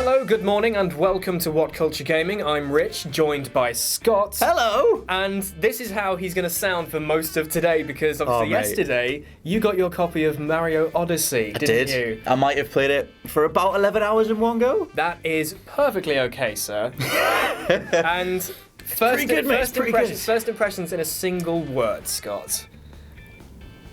Hello, good morning, and welcome to What Culture Gaming. I'm Rich, joined by Scott. Hello! And this is how he's going to sound for most of today, because obviously yesterday you got your copy of Mario Odyssey, didn't you? I might have played it for about 11 hours in one go. That is perfectly okay, sir. And first impressions in a single word, Scott.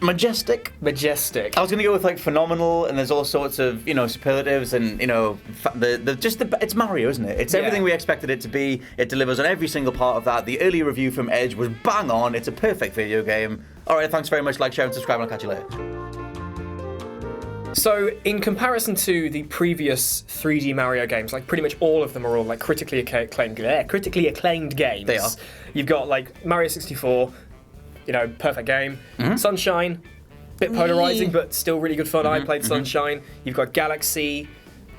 Majestic. Majestic. I was going to go with like phenomenal, and there's all sorts of superlatives, and it's Mario, isn't it? It's everything we expected it to be. It delivers on every single part of that. The early review from Edge was bang on. It's a perfect video game. All right, thanks very much. Like, share, and subscribe, and I'll catch you later. So, in comparison to the previous 3D Mario games, like pretty much all of them are all like critically acclaimed games. They are. You've got like Mario 64. Perfect game. Mm-hmm. Sunshine, bit polarizing, but still really good fun. I played Sunshine. You've got Galaxy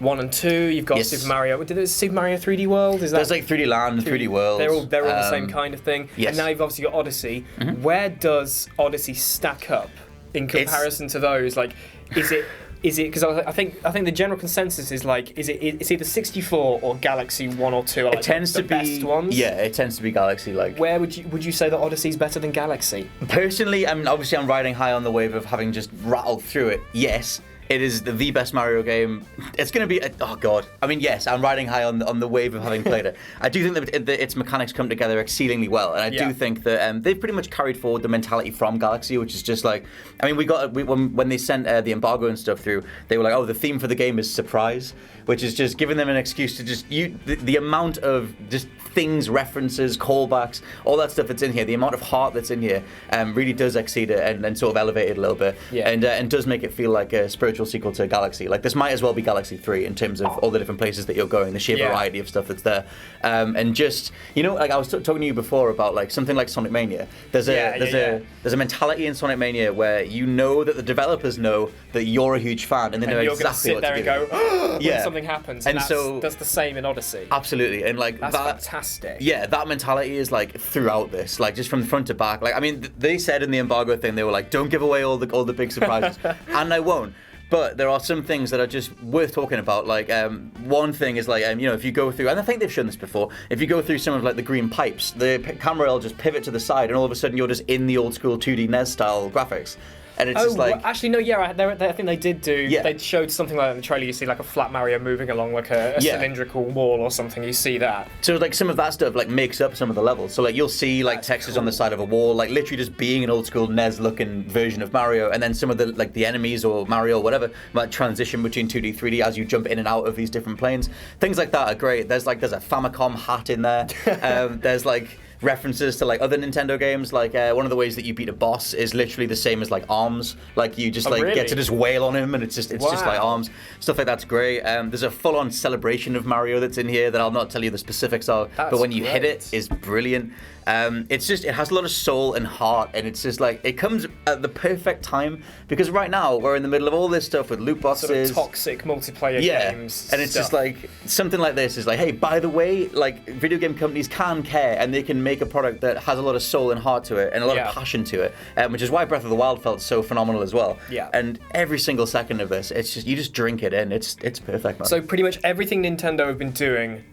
1 and 2. You've got Super Mario. Super Mario 3D World? There's like 3D Land, 3D World. They're all the same kind of thing. Yes. And now you've obviously got Odyssey. Where does Odyssey stack up in comparison to those? Like, is it? Because I think the general consensus is like, it's either 64 or Galaxy 1 or 2 are like the best ones. Yeah, it tends to be Galaxy. Like, where would you say that Odyssey's better than Galaxy? Personally, I'm riding high on the wave of having just rattled through it. Yes. It is the best Mario game. It's going to be... Oh, God. I mean, yes, I'm riding high on the wave of having played it. I do think that its mechanics come together exceedingly well, and I do think that they've pretty much carried forward the mentality from Galaxy, which is just like... I mean, when they sent the embargo and stuff through, they were like, the theme for the game is surprise, which is just giving them an excuse to just... The amount of just things, references, callbacks, all that stuff that's in here, the amount of heart that's in here really does exceed it and sort of elevate it a little bit, and does make it feel like a spiritual sequel to Galaxy. Like, this might as well be Galaxy 3 in terms of all the different places that you're going, the sheer variety of stuff that's there, and just like I was talking to you before about like something like Sonic Mania. There's a mentality in Sonic Mania where that the developers know that you're a huge fan, and they know exactly what to do. You're going to sit there and go, when something happens, and that's the same in Odyssey. Absolutely, and like that's fantastic. Yeah, that mentality is like throughout this, like just from front to back. Like, I mean, they said in the embargo thing, they were like, don't give away all the big surprises, and I won't. But there are some things that are just worth talking about. Like, one thing is like, if you go through, and I think they've shown this before, if you go through some of like the green pipes, the camera will just pivot to the side, and all of a sudden you're just in the old school 2D NES style graphics. And it's just like... Actually, no, I think they did do... Yeah. They showed something like that in the trailer. You see like a flat Mario moving along like a cylindrical wall or something. You see that. So like some of that stuff like makes up some of the levels. So like you'll see like textures on the side of a wall, like literally just being an old school NES looking version of Mario. And then some of the enemies or Mario or whatever might transition between 2D, 3D as you jump in and out of these different planes. Things like that are great. There's a Famicom hat in there. There's like... references to like other Nintendo games, like one of the ways that you beat a boss is literally the same as like ARMS. Like you just get to just wail on him, and it's just like ARMS. Stuff like that's great. There's a full-on celebration of Mario that's in here that I'll not tell you the specifics of, but when you hit it, it's brilliant. It has a lot of soul and heart, and it's just like it comes at the perfect time because right now we're in the middle of all this stuff with loot boxes, sort of toxic multiplayer games, and it's just like something like this is like, hey, by the way, like video game companies can care and they can make a product that has a lot of soul and heart to it and a lot of passion to it, which is why Breath of the Wild felt so phenomenal as well. Yeah, and every single second of this, it's just you just drink it in. It's perfect, man. So pretty much everything Nintendo have been doing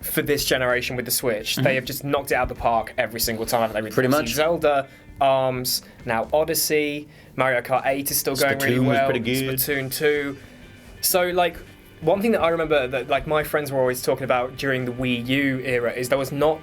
for this generation with the Switch, they have just knocked it out of the park every single time. Pretty much. Zelda, ARMS, now Odyssey, Mario Kart 8 is still going really well. Was pretty good. Splatoon 2. So like one thing that I remember that like my friends were always talking about during the Wii U era is there was not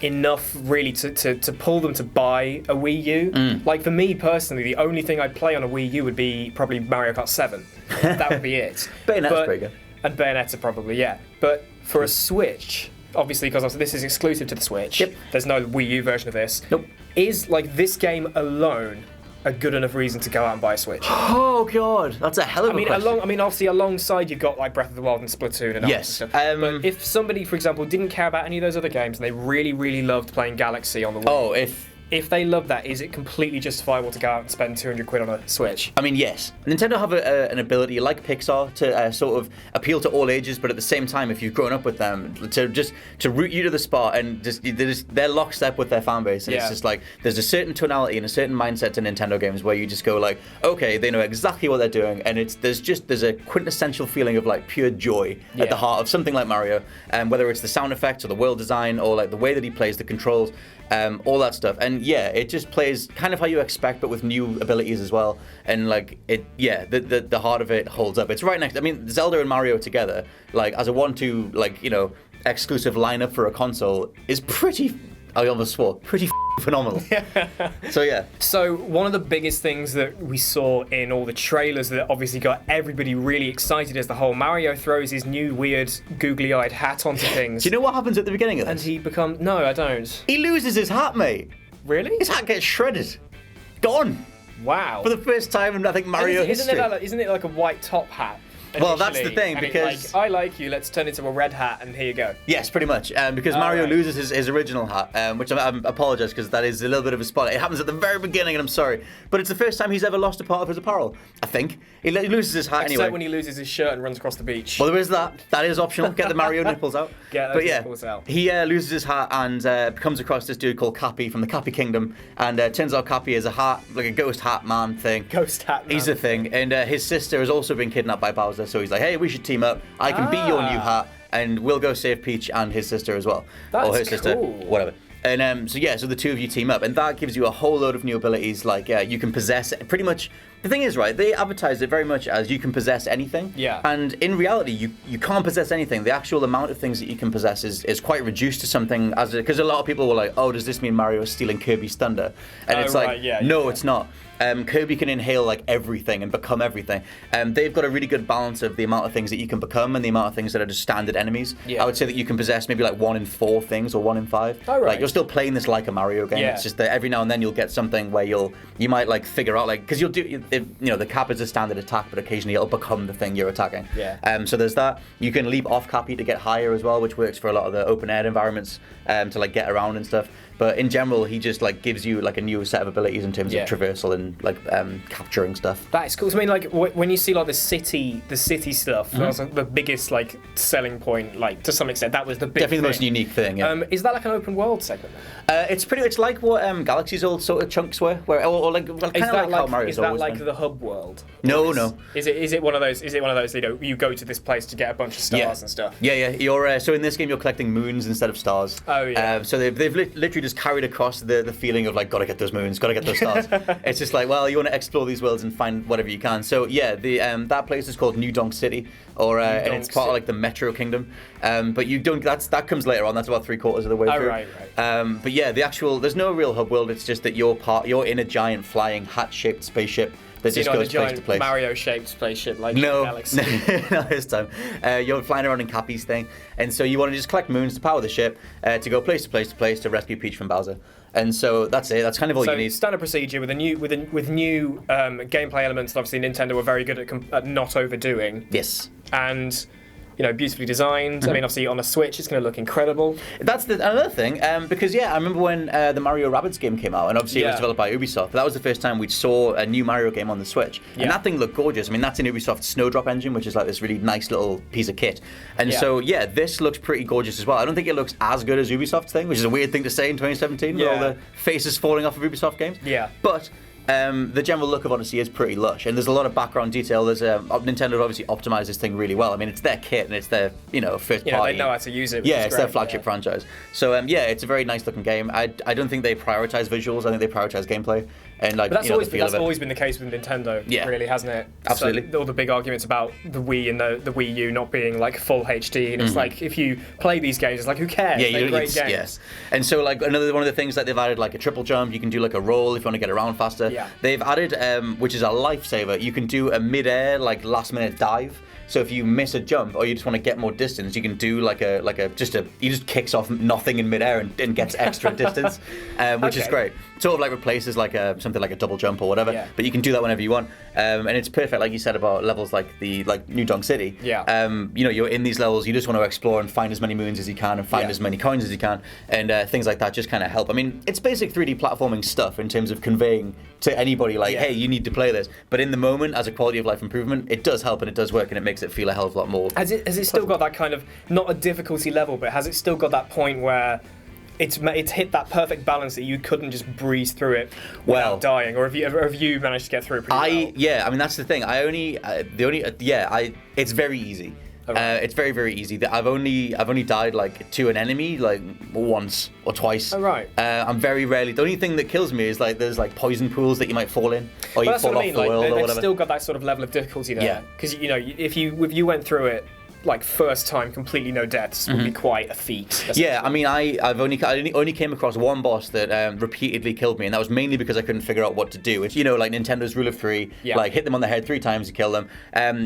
enough really to pull them to buy a Wii U. Like for me personally, the only thing I'd play on a Wii U would be probably Mario Kart 7. That would be it. Bayonetta's pretty good. And Bayonetta probably, yeah. But for a Switch, obviously, because this is exclusive to the Switch, there's no Wii U version of this. Nope. Is like this game alone a good enough reason to go out and buy a Switch? Oh God, that's a hell of a question. Obviously, alongside you've got like Breath of the Wild and Splatoon and all that stuff. But if somebody, for example, didn't care about any of those other games and they really, really loved playing Galaxy on the Wii. if they love that, is it completely justifiable to go out and spend 200 quid on a Switch? I mean, yes. Nintendo have an ability, like Pixar, to sort of appeal to all ages, but at the same time, if you've grown up with them, to root you to the spot, and they're lockstep with their fan base. And it's just like, there's a certain tonality and a certain mindset to Nintendo games where you just go like, okay, they know exactly what they're doing, and there's a quintessential feeling of like pure joy at the heart of something like Mario, whether it's the sound effects or the world design or like the way that he plays the controls. All that stuff, and it just plays kind of how you expect, but with new abilities as well. And like the heart of it holds up. It's right next. I mean, Zelda and Mario together, like as a 1-2, like exclusive lineup for a console, is pretty. I almost swore. Pretty phenomenal. So yeah. So one of the biggest things that we saw in all the trailers that obviously got everybody really excited is the whole Mario throws his new weird googly-eyed hat onto things. Do you know what happens at the beginning of this? And he becomes... No, I don't. He loses his hat, mate. Really? His hat gets shredded. Gone. Wow. For the first time in, I think, Mario history. Isn't it like a white top hat? Well, that's the thing, because... I like you, let's turn it into a red hat, and here you go. Yes, pretty much. Because Mario loses his original hat, which I apologise, because that is a little bit of a spoiler. It happens at the very beginning, and I'm sorry. But it's the first time he's ever lost a part of his apparel, I think. He loses his hat anyway. Except when he loses his shirt and runs across the beach. Well, there is that. That is optional. Get the Mario nipples out. Get those nipples out. He loses his hat and comes across this dude called Cappy from the Cappy Kingdom, and turns out Cappy is a hat, like a ghost hat man thing. Ghost hat man. He's a thing. And his sister has also been kidnapped by Bowser, so he's like, hey, we should team up. I can be your new hat, and we'll go save Peach and his sister as well. That's or her sister, cool. whatever. And so the two of you team up, and that gives you a whole load of new abilities. Like you can possess pretty much. The thing is, right? They advertise it very much as you can possess anything. Yeah. And in reality, you can't possess anything. The actual amount of things that you can possess is quite reduced to something because a lot of people were like, oh, does this mean Mario is stealing Kirby's thunder? And it's like, no, it's not. Kirby can inhale like everything and become everything. They've got a really good balance of the amount of things that you can become and the amount of things that are just standard enemies. Yeah. I would say that you can possess maybe like 1 in 4 things or 1 in 5. Oh, right. Like you're still playing this like a Mario game. Yeah. It's just that every now and then you'll get something where you might like figure out like because you'll do the cap is a standard attack, but occasionally it'll become the thing you're attacking. Yeah. So there's that. You can leap off Cappy to get higher as well, which works for a lot of the open air environments to like get around and stuff. But in general, he just like gives you like a new set of abilities in terms of traversal and like capturing stuff. That is cool. So, I mean, like when you see like the city stuff, that was like, the biggest like selling point. Like to some extent, that was the big definitely the most unique thing. Yeah. Is that like an open world segment? It's pretty much like what Galaxy's old sort of chunks were, or like kind of like how Mario's always been. Is that like the hub world? No. Is it one of those? Is it one of those? You go to this place to get a bunch of stars and stuff. Yeah. You're so in this game you're collecting moons instead of stars. Oh yeah. So they've literally just carried across the feeling of like gotta get those moons, gotta get those stars. It's just like, well, you want to explore these worlds and find whatever you can. So yeah, the that place is called New Donk City, and it's part of like the Metro Kingdom. But you don't. That comes later on. That's about 3/4 of the way through. Right. But yeah, there's no real hub world. It's just that you're in a giant flying hat-shaped spaceship that just goes place to place. Mario-shaped spaceship like Galaxy. Not this time. You're flying around in Cappy's thing, and so you want to just collect moons to power the ship to go place to place to place to rescue Peach from Bowser. And so that's it. That's kind of all you need. Standard procedure with new gameplay elements that obviously Nintendo were very good at not overdoing. Yes. And beautifully designed. I mean, obviously on a Switch, it's going to look incredible. That's another thing, because I remember when the Mario Rabbids game came out, and obviously it was developed by Ubisoft. But that was the first time we saw a new Mario game on the Switch, and that thing looked gorgeous. I mean, that's in Ubisoft's Snowdrop engine, which is like this really nice little piece of kit. And so this looks pretty gorgeous as well. I don't think it looks as good as Ubisoft's thing, which is a weird thing to say in 2017 with all the faces falling off of Ubisoft games. Yeah. But the general look of Odyssey is pretty lush, and there's a lot of background detail. There's Nintendo obviously optimized this thing really well. I mean, it's their kit and it's their first party. They know how to use it. Yeah, it's their flagship franchise. So it's a very nice looking game. I don't think they prioritize visuals. I think they prioritize gameplay. And like, but that's always been the case with Nintendo, really, hasn't it? Absolutely. So, all the big arguments about the Wii and the Wii U not being like full HD, and it's like if you play these games, it's like who cares? Yeah, they're great games. Yes. And so like another one of the things that they've added, like a triple jump, you can do like a roll if you want to get around faster. Yeah. They've added, which is a lifesaver, you can do a mid-air like last minute dive. So if you miss a jump or you just want to get more distance, you can do he just kicks off nothing in midair and gets extra distance, which is great. Sort of like replaces like some something like a double jump or whatever. Yeah. But you can do that whenever you want, and it's perfect, like you said about levels like New Donk City. Yeah. You know, you're in these levels, you just want to explore and find as many moons as you can and find as many coins as you can, and things like that just kind of help. I mean, it's basic 3D platforming stuff in terms of conveying to anybody like, hey, you need to play this. But in the moment, as a quality of life improvement, it does help and it does work and it makes it feel a hell of a lot more. Has it still got that kind of, not a difficulty level, but has it still got that point where it's hit that perfect balance that you couldn't just breeze through it without dying, or have you managed to get through it pretty well? Yeah, I mean that's the thing. It's very easy. It's very, very easy. I've only died like to an enemy like once or twice. Oh right. I'm very rarely. The only thing that kills me is like there's like poison pools that you might fall in, or you fall off the world or whatever. They've still got that sort of level of difficulty there. Yeah. Because you know, if you went through it like first time, completely no deaths, would be quite a feat. Yeah, I mean, I only came across one boss that repeatedly killed me, and that was mainly because I couldn't figure out what to do. It's, you know, like Nintendo's rule of three, like hit them on the head 3 times, you kill them.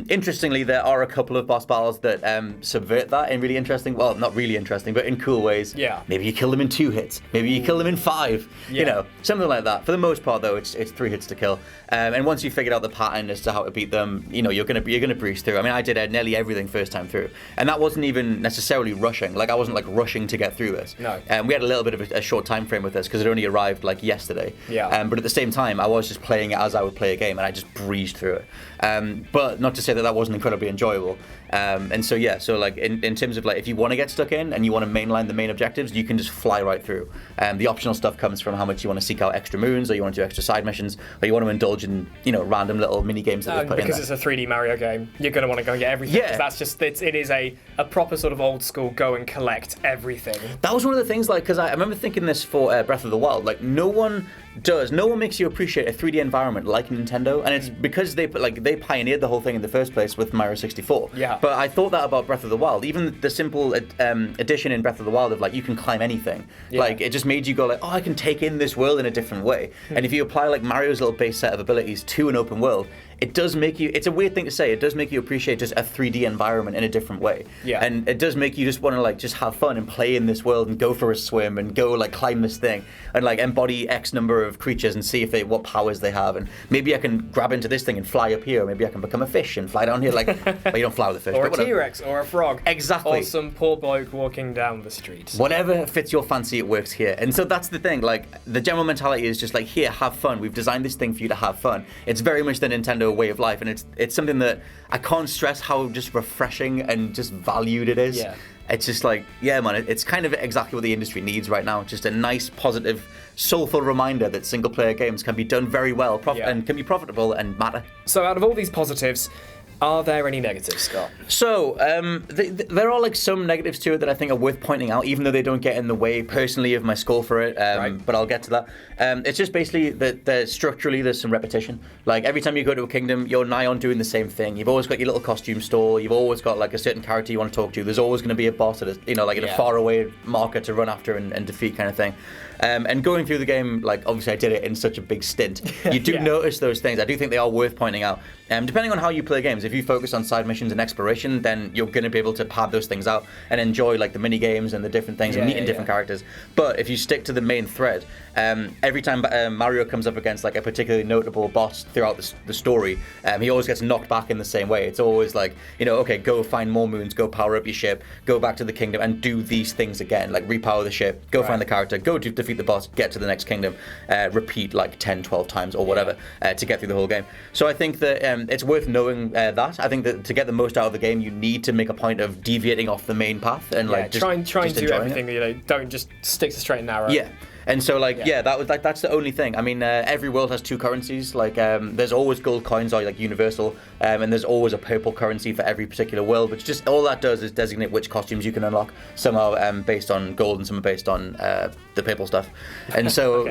Interestingly, there are a couple of boss battles that subvert that in really interesting, well, not really interesting, but in cool ways. Yeah. Maybe you kill them in 2 hits, maybe you kill them in 5, you know, something like that. For the most part, though, it's 3 hits to kill. And once you've figured out the pattern as to how to beat them, you know, you're gonna breeze through. I mean, I did nearly everything first time through, and that wasn't even necessarily rushing. Like I wasn't like rushing to get through this. No. We had a little bit of a short time frame with this because it only arrived like yesterday. Yeah. But at the same time, I was just playing it as I would play a game, and I just breezed through it. But not to say that wasn't incredibly enjoyable. And so yeah, so like in terms of like if you want to get stuck in and you want to mainline the main objectives, you can just fly right through. The optional stuff comes from how much you want to seek out extra moons, or you want to do extra side missions, or you want to indulge in, you know, random little mini games that they've put in there. Because it's a 3D Mario game, you're going to want to go and get everything. Yeah. That's just it is a proper sort of old school go and collect everything. That was one of the things, like, because I remember thinking this for Breath of the Wild, like no one makes you appreciate a 3D environment like Nintendo, and it's because they pioneered the whole thing in the first place with Mario 64. Yeah. But I thought that about Breath of the Wild, even the simple addition in Breath of the Wild of like you can climb anything. Yeah. Like it just made you go like, oh, I can take in this world in a different way. And if you apply like Mario's little base set of abilities to an open world, it does make you, it's a weird thing to say, it does make you appreciate just a 3D environment in a different way. Yeah. And it does make you just want to like just have fun and play in this world and go for a swim and go like climb this thing and like embody X number of creatures and see what powers they have, and maybe I can grab into this thing and fly up here, or maybe I can become a fish and fly down here like well, you don't fly with a fish. Or but a T-Rex, or a frog. Exactly. Or some poor bloke walking down the street. Whatever fits your fancy, it works here. And so that's the thing, like the general mentality is just like, here, have fun. We've designed this thing for you to have fun. It's very much the Nintendo way of life, and it's something that I can't stress how just refreshing and just valued it is. Yeah. It's just like, yeah, man, it's kind of exactly what the industry needs right now. Just a nice, positive, soulful reminder that single-player games can be done very well and can be profitable and matter. So out of all these positives, are there any negatives, Scott? So, there are like some negatives to it that I think are worth pointing out, even though they don't get in the way personally of my score for it. Right. But I'll get to that. It's just basically that structurally there's some repetition. Like every time you go to a kingdom, you're nigh on doing the same thing. You've always got your little costume store. You've always got like a certain character you want to talk to. There's always going to be a boss at a far away marker to run after and defeat kind of thing. And going through the game, like obviously I did it in such a big stint. You do notice those things. I do think they are worth pointing out. Depending on how you play games, if you focus on side missions and exploration, then you're going to be able to pad those things out and enjoy like the mini games and the different things and meeting different characters. But if you stick to the main thread, every time Mario comes up against like a particularly notable boss throughout the story, he always gets knocked back in the same way. It's always like, you know, okay, go find more moons, go power up your ship, go back to the kingdom and do these things again, like repower the ship, go find the character, go to defeat the boss, get to the next kingdom, repeat like 10, 12 times or whatever to get through the whole game. So I think that it's worth knowing that. I think that to get the most out of the game, you need to make a point of deviating off the main path and like just try and do everything. It. You know, don't just stick to straight and narrow. Yeah. And so, like, that was like that's the only thing. I mean, every world has 2 currencies. Like, there's always gold coins are like universal, and there's always a purple currency for every particular world. Which just all that does is designate which costumes you can unlock. Some are based on gold, and some are based on the purple stuff. And so,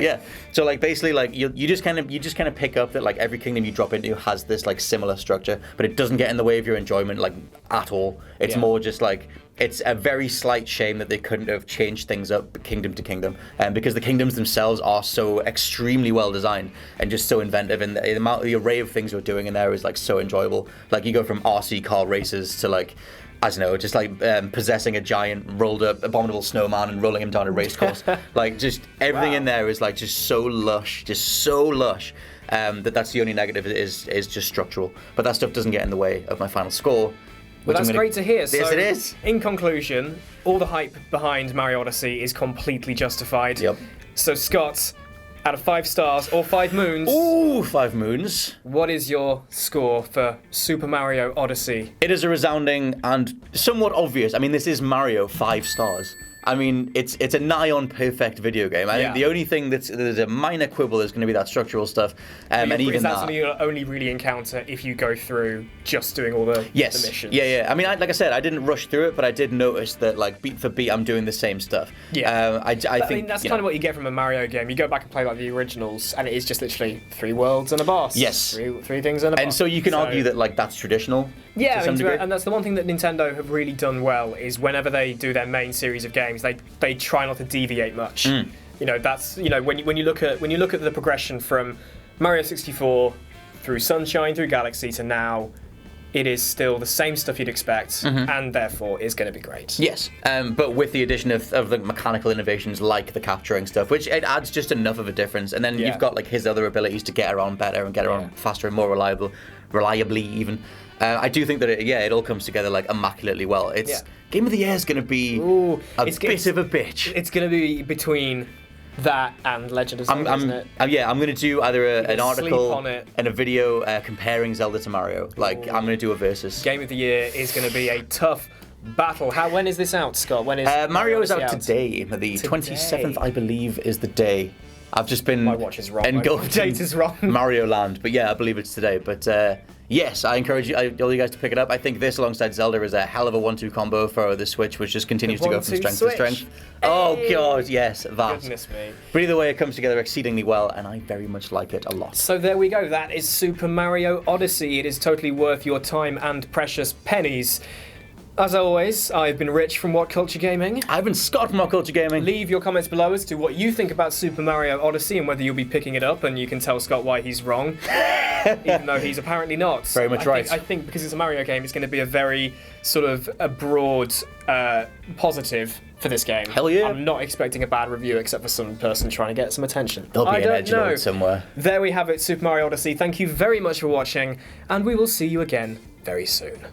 so like basically, like you just kind of pick up that like every kingdom you drop into has this like similar structure, but it doesn't get in the way of your enjoyment like at all. It's more just like. It's a very slight shame that they couldn't have changed things up kingdom to kingdom, because the kingdoms themselves are so extremely well designed and just so inventive, and the array of things you're doing in there is like so enjoyable. Like you go from RC car races to like I don't know, just like possessing a giant rolled up abominable snowman and rolling him down a race course. Like just everything in there is like just so lush, that's the only negative is just structural. But that stuff doesn't get in the way of my final score. Well, that's great to hear. Yes, so, it is. In conclusion, all the hype behind Mario Odyssey is completely justified. Yep. So Scott, out of 5 stars or 5 moons. Ooh, 5 moons. What is your score for Super Mario Odyssey? It is a resounding and somewhat obvious. I mean, this is Mario, 5 stars. I mean, it's a nigh on perfect video game. I think the only thing there's a minor quibble is going to be that structural stuff, and even that's something you'll only really encounter if you go through just doing all the missions. Yeah. I mean, like I said, I didn't rush through it, but I did notice that like beat for beat, I'm doing the same stuff. Yeah, I think that's kind of what you get from a Mario game. You go back and play like the originals, and it is just literally 3 worlds and a boss. Yes, three things and a boss. And so you can argue that like that's traditional. Yeah, and that's the one thing that Nintendo have really done well is whenever they do their main series of games, they try not to deviate much. You know, that's when you look at the progression from Mario 64 through Sunshine through Galaxy to now, it is still the same stuff you'd expect, and therefore is going to be great. Yes, but with the addition of the mechanical innovations like the capturing stuff, which it adds just enough of a difference, and then you've got like his other abilities to get around better and get around faster and more reliably even. I do think that it all comes together like immaculately well. It's Game of the Year is going to be a bit of a bitch. It's going to be between that and Legend of Zelda, isn't it? I'm going to do either an article on it. and a video comparing Zelda to Mario. Like I'm going to do a versus. Game of the Year is going to be a tough battle. When is this out, Scott? When is Mario is out today. The 27th, I believe, is the day. I've just been my watch is wrong. engulfed My date is wrong. Mario Land, but yeah, I believe it's today. But yes, I encourage all you guys to pick it up. I think this alongside Zelda is a hell of a 1-2 combo for the Switch, which just continues to go from strength to strength. Hey. Oh god, yes, that. Goodness me. But either way, it comes together exceedingly well, and I very much like it a lot. So there we go. That is Super Mario Odyssey. It is totally worth your time and precious pennies. As always, I've been Rich from What Culture Gaming. I've been Scott from What Culture Gaming. Leave your comments below as to what you think about Super Mario Odyssey and whether you'll be picking it up, and you can tell Scott why he's wrong, even though he's apparently not. Very much right. I think because it's a Mario game, it's going to be a very sort of a broad positive for this game. Hell yeah. I'm not expecting a bad review except for some person trying to get some attention. There'll be an edgelord somewhere. There we have it, Super Mario Odyssey. Thank you very much for watching, and we will see you again very soon.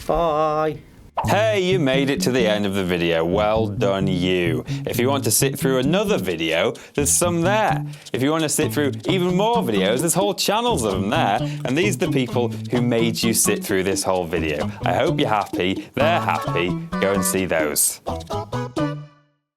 Bye. Hey, you made it to the end of the video. Well done, you. If you want to sit through another video, there's some there. If you want to sit through even more videos, there's whole channels of them there. And these are the people who made you sit through this whole video. I hope you're happy. They're happy. Go and see those.